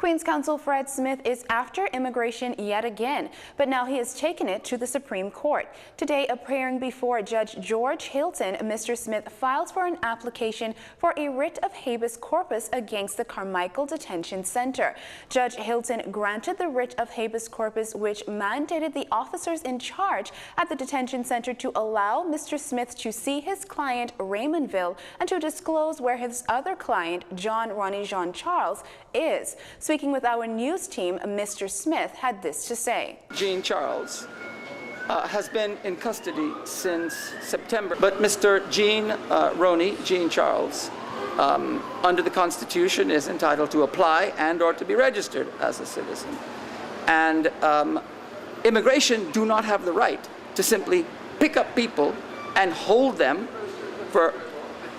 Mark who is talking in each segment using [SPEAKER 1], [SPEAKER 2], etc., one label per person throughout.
[SPEAKER 1] Queen's Counsel Fred Smith is after immigration yet again, but now he has taken it to the Supreme Court. Today, appearing before Judge George Hilton, Mr. Smith files for an application for a writ of habeas corpus against the Carmichael Detention Center. Judge Hilton granted the writ of habeas corpus, which mandated the officers in charge at the detention center to allow Mr. Smith to see his client Raymondville and to disclose where his other client, Ronnie Jean Charles, is. Speaking with our news team, Mr. Smith had this to say.
[SPEAKER 2] Jean Charles has been in custody since September, but Mr. Ronnie Jean Charles, under the Constitution, is entitled to apply and or to be registered as a citizen. And immigration do not have the right to simply pick up people and hold them for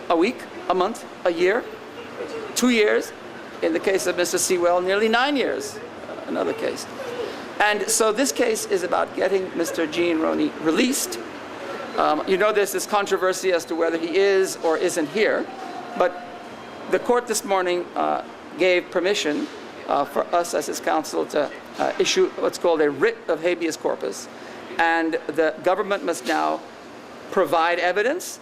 [SPEAKER 2] a week, a month, a year, 2 years. In the case of Mr. Sewell, nearly 9 years, another case. And so this case is about getting Mr. Ronnie released. You know, there's this controversy as to whether he is or isn't here, but the court this morning gave permission for us as his counsel to issue what's called a writ of habeas corpus, and the government must now provide evidence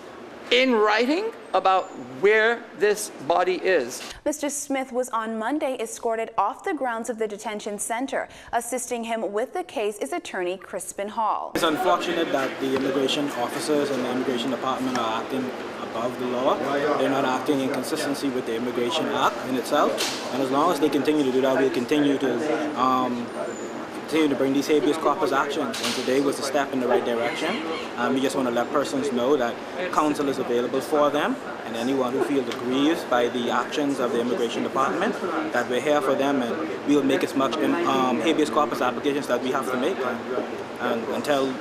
[SPEAKER 2] in writing about where this body is.
[SPEAKER 1] Mr. Smith was on Monday escorted off the grounds of the detention center. Assisting him with the case is attorney Crispin Hall.
[SPEAKER 3] It's unfortunate that the immigration officers and the immigration department are acting above the law. They're not acting in consistency with the Immigration Act in itself. And as long as they continue to do that, we'll continue to bring these habeas corpus actions, and today was a step in the right direction. We just want to let persons know that counsel is available for them, and anyone who feels aggrieved by the actions of the Immigration Department, that we're here for them, and we will make as much habeas corpus applications that we have to make, and until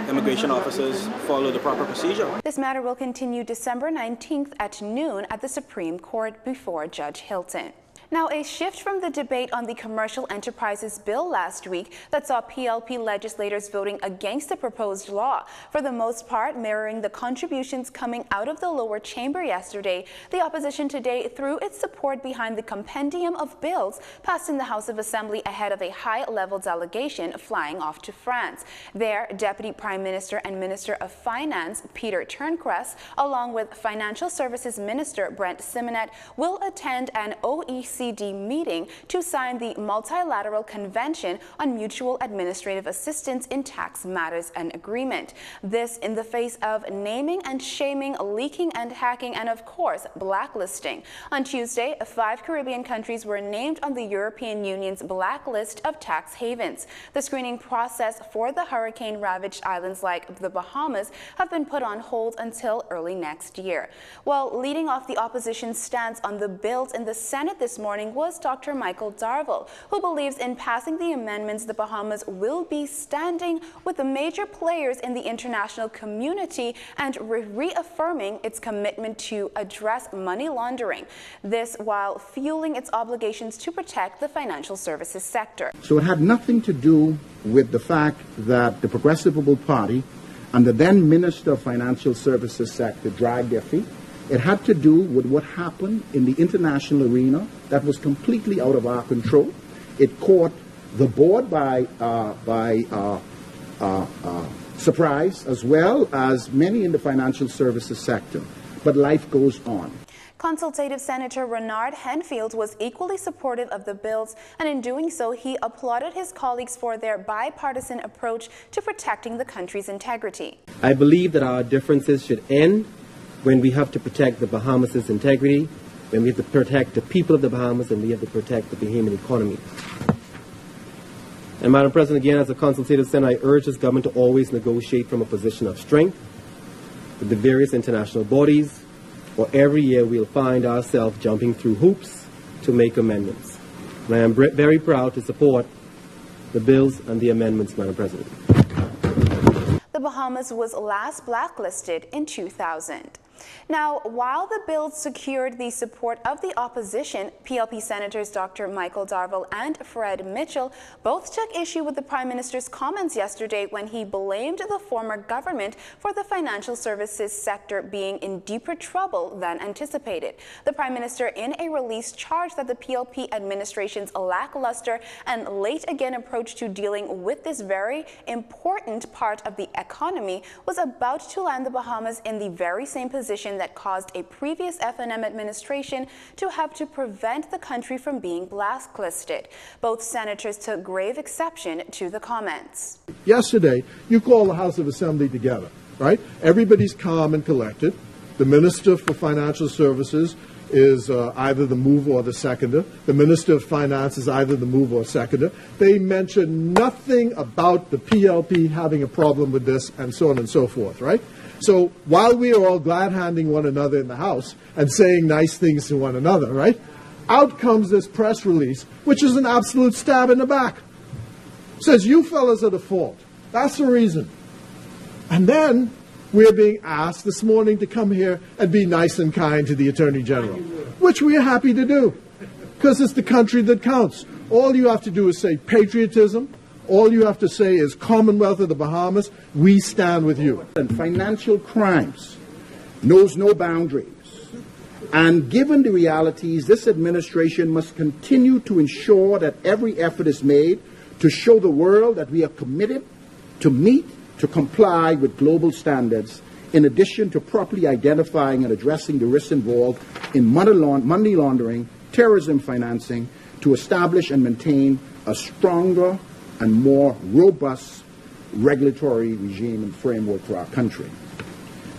[SPEAKER 3] immigration officers follow the proper procedure.
[SPEAKER 1] This matter will continue December 19th at noon at the Supreme Court before Judge Hilton. Now, a shift from the debate on the Commercial Enterprises Bill last week that saw PLP legislators voting against the proposed law, for the most part mirroring the contributions coming out of the lower chamber yesterday. The opposition today threw its support behind the compendium of bills passed in the House of Assembly ahead of a high-level delegation flying off to France. There, Deputy Prime Minister and Minister of Finance Peter Turnquest, along with Financial Services Minister Brent Simonet, will attend an OECD meeting to sign the Multilateral Convention on Mutual Administrative Assistance in Tax Matters and Agreement. This in the face of naming and shaming, leaking and hacking, and of course, blacklisting. On Tuesday, 5 Caribbean countries were named on the European Union's blacklist of tax havens. The screening process for the hurricane-ravaged islands like the Bahamas have been put on hold until early next year. Well, leading off the opposition's stance on the bills in the Senate this morning was Dr. Michael Darville, who believes in passing the amendments the Bahamas will be standing with the major players in the international community and reaffirming its commitment to address money laundering. This while fueling its obligations to protect the financial services sector.
[SPEAKER 4] So it had nothing to do with the fact that the Progressive Liberal Party and the then Minister of Financial Services sector dragged their feet. It had to do with what happened in the international arena that was completely out of our control. It caught the board by surprise, as well as many in the financial services sector. But life goes on.
[SPEAKER 1] Consultative Senator Renard Henfield was equally supportive of the bills, and in doing so, he applauded his colleagues for their bipartisan approach to protecting the country's integrity.
[SPEAKER 5] I believe that our differences should end when we have to protect the Bahamas' integrity, when we have to protect the people of the Bahamas, and we have to protect the Bahamian economy. And Madam President, again, as a consultative senator, I urge this government to always negotiate from a position of strength with the various international bodies, or every year we'll find ourselves jumping through hoops to make amendments. And I am very proud to support the bills and the amendments, Madam President.
[SPEAKER 1] The Bahamas was last blacklisted in 2000. Now, while the bill secured the support of the opposition, PLP Senators Dr. Michael Darville and Fred Mitchell both took issue with the Prime Minister's comments yesterday when he blamed the former government for the financial services sector being in deeper trouble than anticipated. The Prime Minister, in a release, charged that the PLP administration's lackluster and late again approach to dealing with this very important part of the economy was about to land the Bahamas in the very same position that caused a previous FNM administration to have to prevent the country from being blacklisted. Both senators took grave exception to the comments.
[SPEAKER 6] Yesterday, you call the House of Assembly together, right? Everybody's calm and collected. The Minister for Financial Services is either the mover or the seconder. The Minister of Finance is either the mover or seconder. They mention nothing about the PLP having a problem with this and so on and so forth, right? So while we are all glad-handing one another in the House and saying nice things to one another, right, out comes this press release, which is an absolute stab in the back. Says, you fellas are the fault. That's the reason. And then we're being asked this morning to come here and be nice and kind to the Attorney General, which we are happy to do, because it's the country that counts. All you have to do is say patriotism. All you have to say is Commonwealth of the Bahamas, we stand with you.
[SPEAKER 4] And financial crimes knows no boundaries. And given the realities, this administration must continue to ensure that every effort is made to show the world that we are committed to meet, to comply with global standards, in addition to properly identifying and addressing the risks involved in money laundering, terrorism financing, to establish and maintain a stronger and more robust regulatory regime and framework for our country.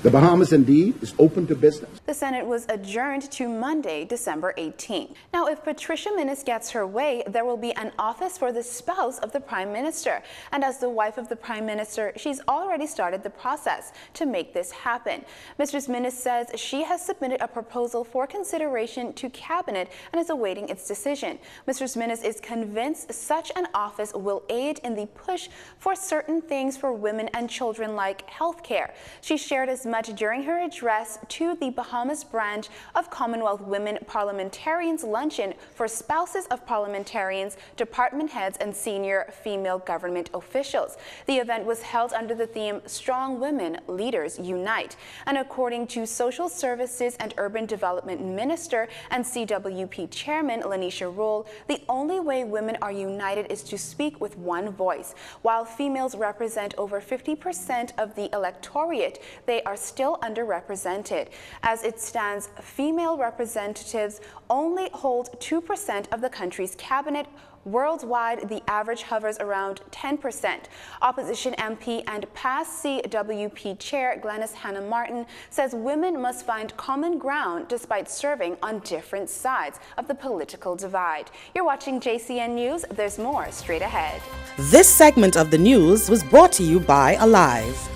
[SPEAKER 4] The Bahamas, indeed, is open to business.
[SPEAKER 1] The Senate was adjourned to Monday, December 18. Now, if Patricia Minnis gets her way, there will be an office for the spouse of the Prime Minister. And as the wife of the Prime Minister, she's already started the process to make this happen. Mistress Minnis says she has submitted a proposal for consideration to Cabinet and is awaiting its decision. Mistress Minnis is convinced such an office will aid in the push for certain things for women and children like health care. She shared as much during her address to the Bahamas branch of Commonwealth Women Parliamentarians Luncheon for spouses of parliamentarians, department heads, and senior female government officials. The event was held under the theme Strong Women Leaders Unite. And according to Social Services and Urban Development Minister and CWP Chairman Lanisha Roll, the only way women are united is to speak with one voice. While females represent over 50% of the electorate, they are still underrepresented. As it stands, female representatives only hold 2% of the country's cabinet. Worldwide, the average hovers around 10%. Opposition MP and past CWP Chair Glenys Hannah Martin says women must find common ground despite serving on different sides of the political divide. You're watching JCN News. There's more straight ahead.
[SPEAKER 7] This segment of the news was brought to you by Alive.